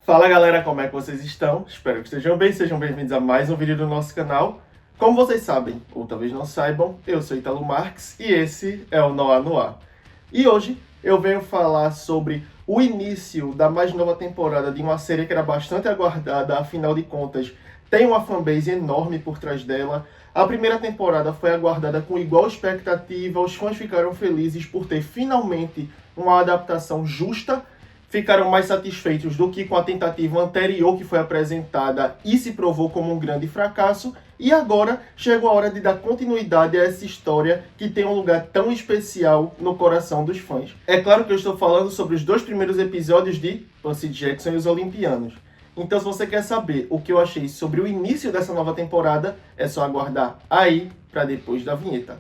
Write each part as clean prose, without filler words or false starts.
Fala galera, como é que vocês estão? Espero que estejam bem, sejam bem-vindos a mais um vídeo do nosso canal. Como vocês sabem, ou talvez não saibam, eu sou Italo Marques e esse é o Noah no Ar. E hoje eu venho falar sobre o início da mais nova temporada de uma série que era bastante aguardada, afinal de contas tem uma fanbase enorme por trás dela. A primeira temporada foi aguardada com igual expectativa, os fãs ficaram felizes por ter finalmente uma adaptação justa, ficaram mais satisfeitos do que com a tentativa anterior que foi apresentada e se provou como um grande fracasso. E agora chegou a hora de dar continuidade a essa história que tem um lugar tão especial no coração dos fãs. É claro que eu estou falando sobre os 2 primeiros episódios de Percy Jackson e os Olimpianos. Então, se você quer saber o que eu achei sobre o início dessa nova temporada, é só aguardar aí para depois da vinheta.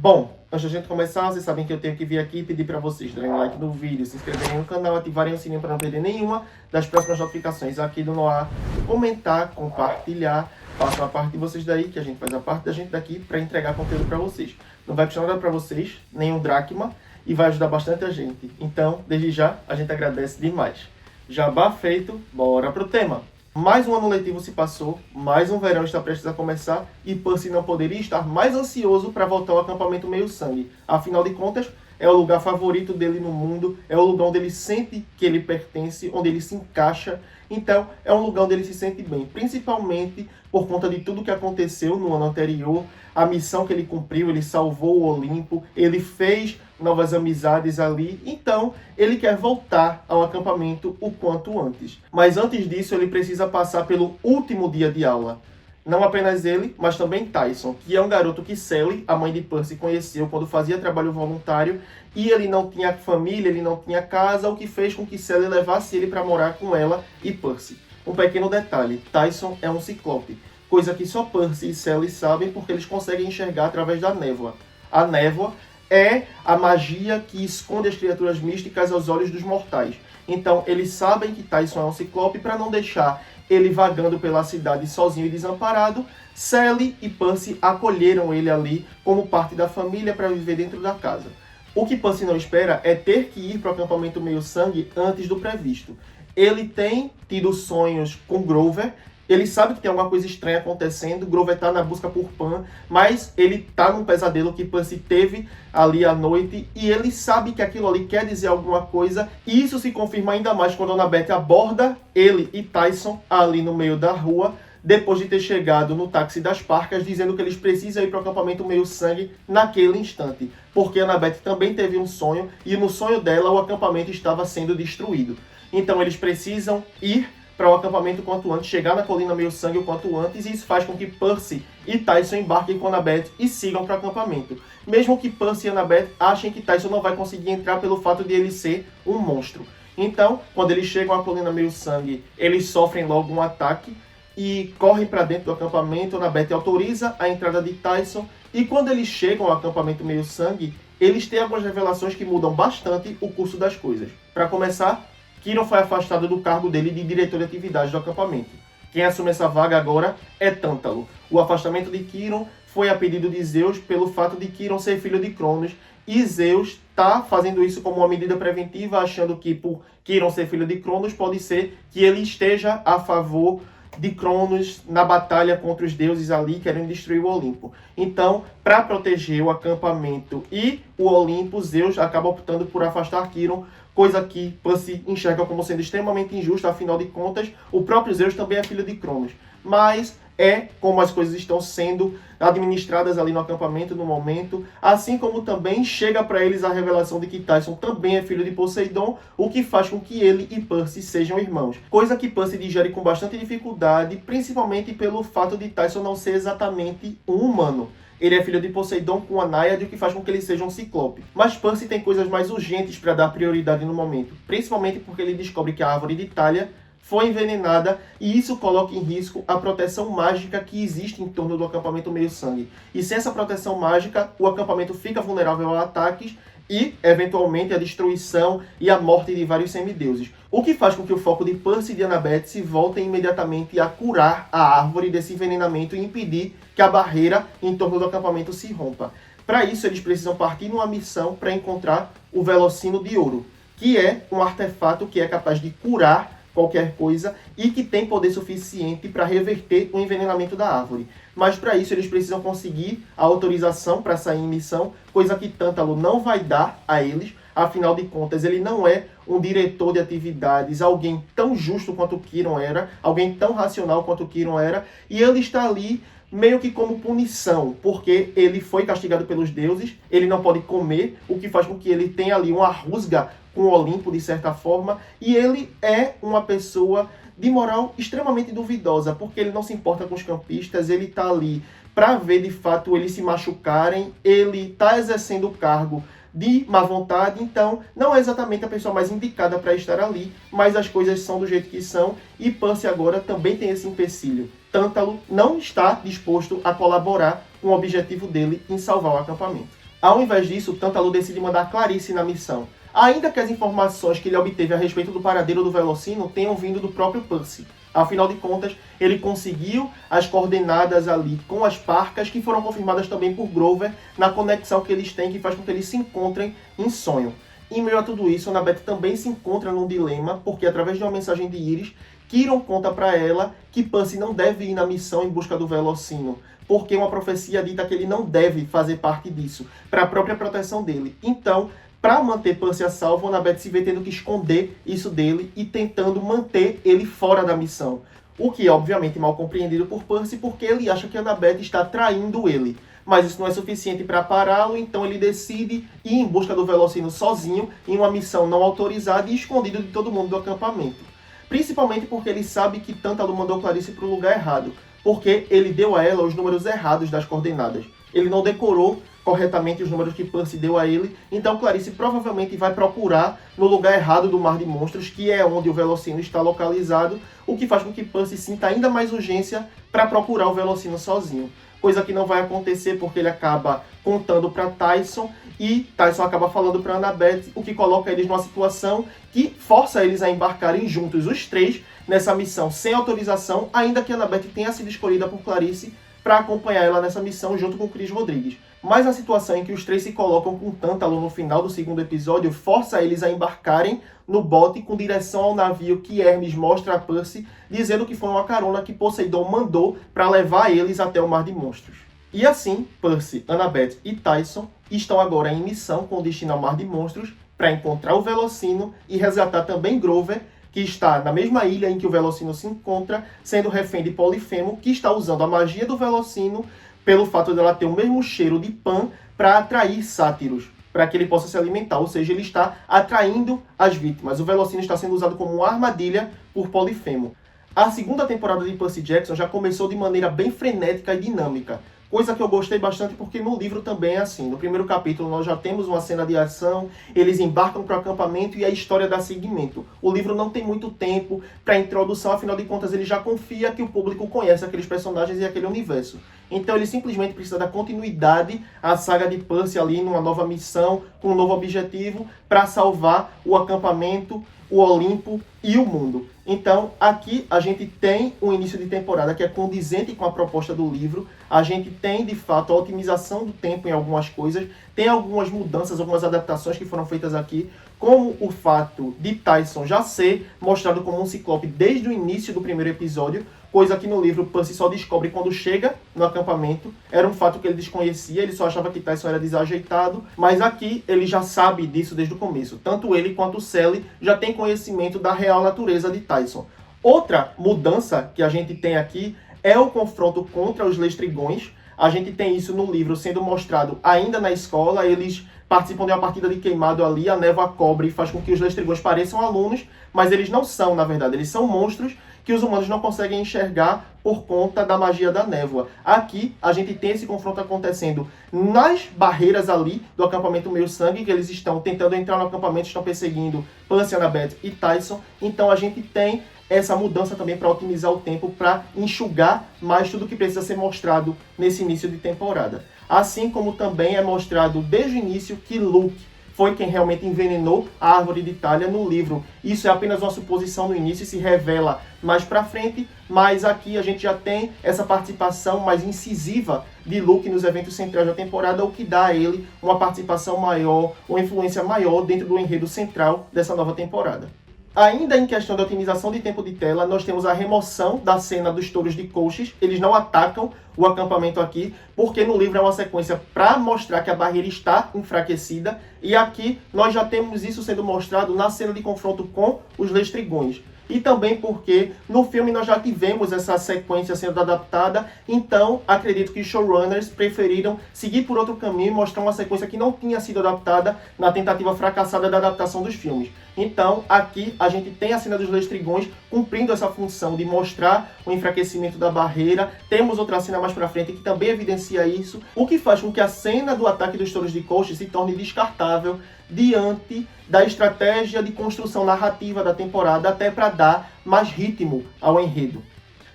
Bom, antes da gente começar, vocês sabem que eu tenho que vir aqui e pedir para vocês darem like no vídeo, se inscreverem no canal, ativarem o sininho para não perder nenhuma das próximas notificações aqui do Noah, comentar, compartilhar, façam a parte de vocês daí, que a gente faz a parte da gente daqui para entregar conteúdo para vocês. Não vai custar nada para vocês, nenhum dracma, e vai ajudar bastante a gente. Então, desde já, a gente agradece demais. Jabá feito, bora pro tema! Mais um ano letivo se passou, mais um verão está prestes a começar e Percy não poderia estar mais ansioso para voltar ao acampamento Meio-Sangue. Afinal de contas, é o lugar favorito dele no mundo, é o lugar onde ele sente que ele pertence, onde ele se encaixa. Então, é um lugar onde ele se sente bem, principalmente por conta de tudo que aconteceu no ano anterior, a missão que ele cumpriu, ele salvou o Olimpo, ele fez novas amizades ali, então ele quer voltar ao acampamento o quanto antes. Mas antes disso, ele precisa passar pelo último dia de aula. Não apenas ele, mas também Tyson, que é um garoto que Sally, a mãe de Percy, conheceu quando fazia trabalho voluntário, e ele não tinha família, ele não tinha casa, o que fez com que Sally levasse ele para morar com ela e Percy. Um pequeno detalhe, Tyson é um ciclope, coisa que só Percy e Sally sabem porque eles conseguem enxergar através da névoa. A névoa é a magia que esconde as criaturas místicas aos olhos dos mortais. Então, eles sabem que Tyson é um ciclope para não deixar ele vagando pela cidade sozinho e desamparado. Sally e Percy acolheram ele ali como parte da família para viver dentro da casa. O que Percy não espera é ter que ir para o acampamento Meio-Sangue antes do previsto. Ele tem tido sonhos com Grover. Ele sabe que tem alguma coisa estranha acontecendo, Grover está na busca por Pan, mas ele está num pesadelo que Percy teve ali à noite, e ele sabe que aquilo ali quer dizer alguma coisa, e isso se confirma ainda mais quando Annabeth aborda ele e Tyson ali no meio da rua, depois de ter chegado no táxi das Parcas, dizendo que eles precisam ir para o acampamento Meio-Sangue naquele instante, porque Annabeth também teve um sonho, e no sonho dela o acampamento estava sendo destruído. Então eles precisam ir para o acampamento o quanto antes, chegar na colina Meio-Sangue o quanto antes, e isso faz com que Percy e Tyson embarquem com Annabeth e sigam para o acampamento. Mesmo que Percy e Annabeth achem que Tyson não vai conseguir entrar pelo fato de ele ser um monstro. Então, quando eles chegam à colina Meio-Sangue, eles sofrem logo um ataque e correm para dentro do acampamento. Annabeth autoriza a entrada de Tyson, e quando eles chegam ao acampamento Meio-Sangue, eles têm algumas revelações que mudam bastante o curso das coisas. Para começar, Quirrell foi afastado do cargo dele de diretor de atividades do acampamento. Quem assume essa vaga agora é Tântalo. O afastamento de Quirrell foi a pedido de Zeus pelo fato de Quirrell ser filho de Cronos, e Zeus está fazendo isso como uma medida preventiva, achando que por Quirrell ser filho de Cronos, pode ser que ele esteja a favor de Cronos na batalha contra os deuses ali, querendo destruir o Olimpo. Então, para proteger o acampamento e o Olimpo, Zeus acaba optando por afastar Quirrell, coisa que Percy enxerga como sendo extremamente injusta, afinal de contas, o próprio Zeus também é filho de Cronos. Mas é como as coisas estão sendo administradas ali no acampamento no momento, assim como também chega para eles a revelação de que Tyson também é filho de Poseidon, o que faz com que ele e Percy sejam irmãos. Coisa que Percy digere com bastante dificuldade, principalmente pelo fato de Tyson não ser exatamente um humano. Ele é filho de Poseidon com a Náiade, o que faz com que ele seja um ciclope. Mas Percy tem coisas mais urgentes para dar prioridade no momento, principalmente porque ele descobre que a árvore de Thalia foi envenenada, e isso coloca em risco a proteção mágica que existe em torno do acampamento Meio-Sangue. E sem essa proteção mágica, o acampamento fica vulnerável a ataques, e, eventualmente, a destruição e a morte de vários semideuses. O que faz com que o foco de Percy e de Annabeth se voltem imediatamente a curar a árvore desse envenenamento e impedir que a barreira em torno do acampamento se rompa. Para isso, eles precisam partir numa missão para encontrar o Velocino de Ouro, que é um artefato que é capaz de curar qualquer coisa e que tem poder suficiente para reverter o envenenamento da árvore. Mas para isso eles precisam conseguir a autorização para sair em missão, coisa que Tântalo não vai dar a eles. Afinal de contas, ele não é um diretor de atividades, alguém tão justo quanto Quirón era, alguém tão racional quanto Quirón era, e ele está ali meio que como punição, porque ele foi castigado pelos deuses, ele não pode comer, o que faz com que ele tenha ali uma rusga com o Olimpo, de certa forma, e ele é uma pessoa de moral extremamente duvidosa, porque ele não se importa com os campistas, ele está ali para ver de fato eles se machucarem, ele está exercendo o cargo de má vontade, então não é exatamente a pessoa mais indicada para estar ali, mas as coisas são do jeito que são, e Percy agora também tem esse empecilho. Tântalo não está disposto a colaborar com o objetivo dele em salvar o acampamento. Ao invés disso, Tântalo decide mandar Clarice na missão, ainda que as informações que ele obteve a respeito do paradeiro do Velocino tenham vindo do próprio Percy. Afinal de contas, ele conseguiu as coordenadas ali com as parcas, que foram confirmadas também por Grover na conexão que eles têm, que faz com que eles se encontrem em sonho. Em meio a tudo isso, Annabeth também se encontra num dilema, porque através de uma mensagem de Iris, Quirón conta para ela que Percy não deve ir na missão em busca do Velocino, porque uma profecia dita que ele não deve fazer parte disso, para a própria proteção dele. Então, para manter Percy a salvo, Annabeth se vê tendo que esconder isso dele e tentando manter ele fora da missão. O que é obviamente mal compreendido por Percy, porque ele acha que Annabeth está traindo ele. Mas isso não é suficiente para pará-lo, então ele decide ir em busca do Velocino sozinho, em uma missão não autorizada e escondido de todo mundo do acampamento. Principalmente porque ele sabe que Tântalo mandou Clarice para o lugar errado, porque ele deu a ela os números errados das coordenadas. Ele não decorou corretamente os números que Percy deu a ele, então Clarice provavelmente vai procurar no lugar errado do Mar de Monstros, que é onde o Velocino está localizado, o que faz com que Percy sinta ainda mais urgência para procurar o Velocino sozinho. Coisa que não vai acontecer porque ele acaba contando para Tyson e Tyson acaba falando para Annabeth, o que coloca eles numa situação que força eles a embarcarem juntos, os três, nessa missão sem autorização, ainda que Annabeth tenha sido escolhida por Clarice para acompanhar ela nessa missão junto com Chris Rodrigues. Mas a situação em que os três se colocam com Tântalo no final do segundo episódio força eles a embarcarem no bote com direção ao navio que Hermes mostra a Percy, dizendo que foi uma carona que Poseidon mandou para levar eles até o Mar de Monstros. E assim, Percy, Annabeth e Tyson estão agora em missão com destino ao Mar de Monstros para encontrar o Velocino e resgatar também Grover, que está na mesma ilha em que o Velocino se encontra, sendo refém de Polifemo, que está usando a magia do Velocino pelo fato dela ter o mesmo cheiro de Pan para atrair sátiros, para que ele possa se alimentar, ou seja, ele está atraindo as vítimas. O Velocino está sendo usado como uma armadilha por Polifemo. A segunda temporada de Percy Jackson já começou de maneira bem frenética e dinâmica, coisa que eu gostei bastante porque no livro também é assim. No primeiro capítulo nós já temos uma cena de ação, eles embarcam para o acampamento e a história dá seguimento. O livro não tem muito tempo para introdução, afinal de contas ele já confia que o público conhece aqueles personagens e aquele universo. Então ele simplesmente precisa dar continuidade à saga de Percy ali numa nova missão, com um novo objetivo, para salvar o acampamento, o Olimpo e o mundo. Então, aqui a gente tem um início de temporada que é condizente com a proposta do livro. A gente tem, de fato, a otimização do tempo em algumas coisas. Tem algumas mudanças, algumas adaptações que foram feitas aqui, como o fato de Tyson já ser mostrado como um ciclope desde o início do primeiro episódio, coisa que no livro Percy só descobre quando chega no acampamento. Era um fato que ele desconhecia, ele só achava que Tyson era desajeitado, mas aqui ele já sabe disso desde o começo. Tanto ele quanto Sally já tem conhecimento da real natureza de Tyson. Outra mudança que a gente tem aqui é o confronto contra os Lestrigões. A gente tem isso no livro sendo mostrado ainda na escola, eles participam de uma partida de queimado ali, a névoa cobre e faz com que os Lestrigões pareçam alunos, mas eles não são, na verdade, eles são monstros que os humanos não conseguem enxergar por conta da magia da névoa. Aqui, a gente tem esse confronto acontecendo nas barreiras ali do acampamento Meio-Sangue, que eles estão tentando entrar no acampamento, estão perseguindo Percy, Annabeth e Tyson. Então a gente tem essa mudança também para otimizar o tempo, para enxugar mais tudo que precisa ser mostrado nesse início de temporada. Assim como também é mostrado desde o início que Luke foi quem realmente envenenou a árvore de Thalia no livro. Isso é apenas uma suposição no início e se revela mais pra frente, mas aqui a gente já tem essa participação mais incisiva de Luke nos eventos centrais da temporada, o que dá a ele uma participação maior, uma influência maior dentro do enredo central dessa nova temporada. Ainda em questão de otimização de tempo de tela, nós temos a remoção da cena dos touros de coxes. Eles não atacam o acampamento aqui, porque no livro é uma sequência para mostrar que a barreira está enfraquecida. E aqui nós já temos isso sendo mostrado na cena de confronto com os Lestrigões. E também porque no filme nós já tivemos essa sequência sendo adaptada, então acredito que os showrunners preferiram seguir por outro caminho e mostrar uma sequência que não tinha sido adaptada na tentativa fracassada da adaptação dos filmes. Então aqui a gente tem a cena dos Lestrigões cumprindo essa função de mostrar o enfraquecimento da barreira. Temos outra cena mais pra frente que também evidencia isso, o que faz com que a cena do ataque dos touros de coxes se torne descartável diante da estratégia de construção narrativa da temporada, até para dar mais ritmo ao enredo.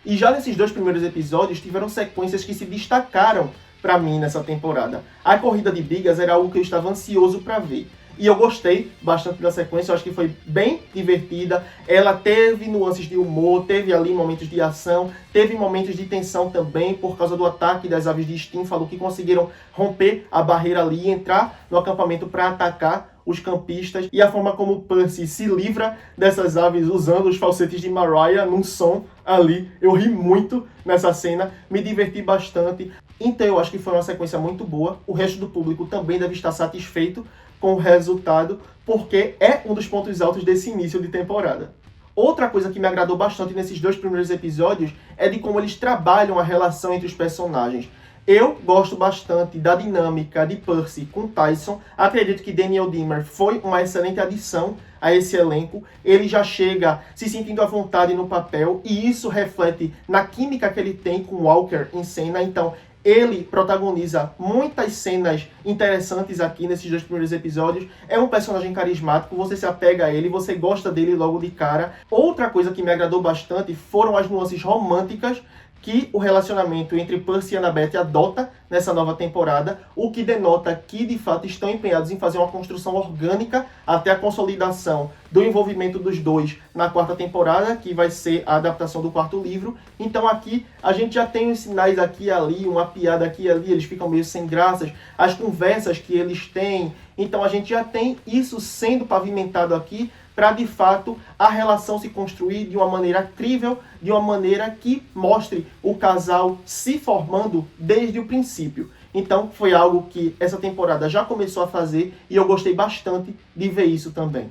E já nesses 2 primeiros episódios tiveram sequências que se destacaram para mim nessa temporada. A corrida de Bigas era algo que eu estava ansioso para ver. E eu gostei bastante da sequência, eu acho que foi bem divertida. Ela teve nuances de humor, teve ali momentos de ação, teve momentos de tensão também, por causa do ataque das aves de Stínfalo, que conseguiram romper a barreira ali e entrar no acampamento para atacar os campistas. E a forma como Percy se livra dessas aves usando os falsetes de Mariah num som ali. Eu ri muito nessa cena, me diverti bastante. Então eu acho que foi uma sequência muito boa. O resto do público também deve estar satisfeito com o resultado, porque é um dos pontos altos desse início de temporada. Outra coisa que me agradou bastante nesses 2 primeiros episódios é de como eles trabalham a relação entre os personagens. Eu gosto bastante da dinâmica de Percy com Tyson. Acredito que Daniel Dimmer foi uma excelente adição a esse elenco. Ele já chega se sentindo à vontade no papel e isso reflete na química que ele tem com Walker em cena. Então, ele protagoniza muitas cenas interessantes aqui nesses 2 primeiros episódios. É um personagem carismático, você se apega a ele, você gosta dele logo de cara. Outra coisa que me agradou bastante foram as nuances românticas que o relacionamento entre Percy e Annabeth adota nessa nova temporada, o que denota que, de fato, estão empenhados em fazer uma construção orgânica até a consolidação do envolvimento dos dois na 4ª temporada, que vai ser a adaptação do 4º livro. Então aqui a gente já tem uns sinais aqui e ali, uma piada aqui e ali, eles ficam meio sem graças, as conversas que eles têm. Então a gente já tem isso sendo pavimentado aqui, para de fato a relação se construir de uma maneira crível, de uma maneira que mostre o casal se formando desde o princípio. Então foi algo que essa temporada já começou a fazer e eu gostei bastante de ver isso também.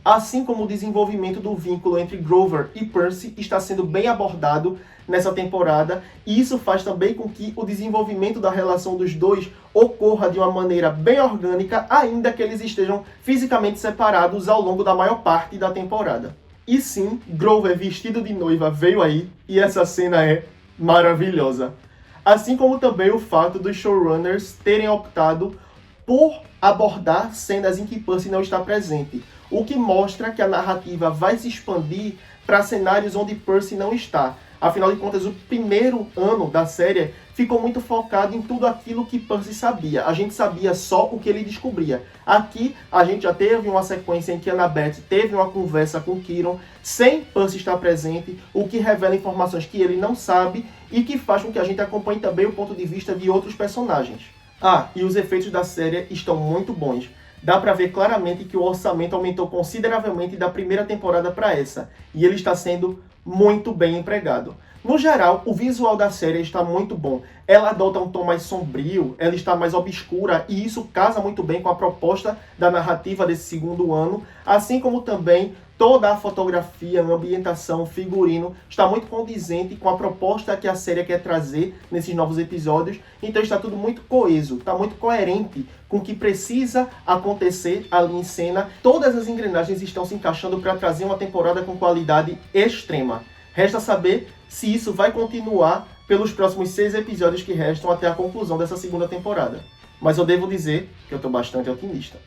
Assim como o desenvolvimento do vínculo entre Grover e Percy está sendo bem abordado nessa temporada, e isso faz também com que o desenvolvimento da relação dos dois ocorra de uma maneira bem orgânica, ainda que eles estejam fisicamente separados ao longo da maior parte da temporada. E sim, Grover vestido de noiva veio aí, e essa cena é maravilhosa. Assim como também o fato dos showrunners terem optado por abordar cenas em que Percy não está presente, o que mostra que a narrativa vai se expandir para cenários onde Percy não está. Afinal de contas, o primeiro ano da série ficou muito focado em tudo aquilo que Percy sabia. A gente sabia só o que ele descobria. Aqui, a gente já teve uma sequência em que Annabeth teve uma conversa com Quirrell sem Percy estar presente, o que revela informações que ele não sabe e que faz com que a gente acompanhe também o ponto de vista de outros personagens. Ah, e os efeitos da série estão muito bons. Dá pra ver claramente que o orçamento aumentou consideravelmente da primeira temporada para essa, e ele está sendo muito bem empregado. No geral, o visual da série está muito bom. Ela adota um tom mais sombrio, ela está mais obscura, e isso casa muito bem com a proposta da narrativa desse 2º ano, assim como também toda a fotografia, a ambientação, o figurino está muito condizente com a proposta que a série quer trazer nesses novos episódios. Então está tudo muito coeso, está muito coerente com o que precisa acontecer ali em cena. Todas as engrenagens estão se encaixando para trazer uma temporada com qualidade extrema. Resta saber se isso vai continuar pelos próximos 6 episódios que restam até a conclusão dessa 2ª temporada. Mas eu devo dizer que eu estou bastante otimista.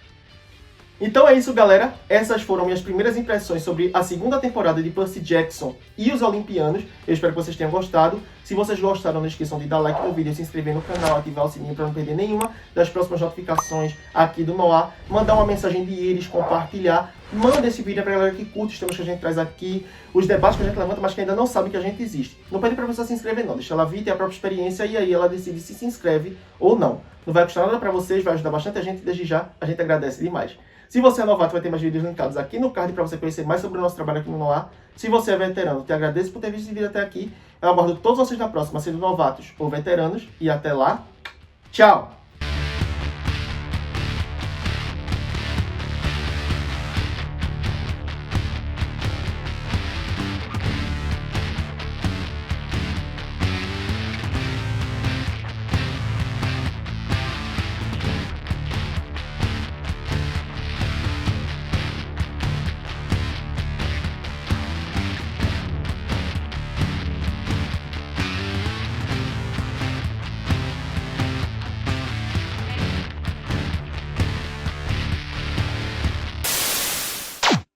Então é isso, galera. Essas foram minhas primeiras impressões sobre a segunda temporada de Percy Jackson e os Olimpianos. Eu espero que vocês tenham gostado. Se vocês gostaram, não esqueçam de dar like no vídeo, se inscrever no canal, ativar o sininho para não perder nenhuma das próximas notificações aqui do Noah. Mandar uma mensagem de íris, compartilhar. Manda esse vídeo pra galera que curte os temas que a gente traz aqui, os debates que a gente levanta, mas que ainda não sabe que a gente existe. Não pede pra pessoa se inscrever não, deixa ela vir, ter a própria experiência e aí ela decide se inscreve ou não. Não vai custar nada pra vocês, vai ajudar bastante a gente e desde já a gente agradece demais. Se você é novato, vai ter mais vídeos linkados aqui no card para você conhecer mais sobre o nosso trabalho aqui no Noah. Se você é veterano, te agradeço por ter visto esse vídeo até aqui. Eu aguardo todos vocês na próxima, sendo novatos ou veteranos. E até lá, tchau!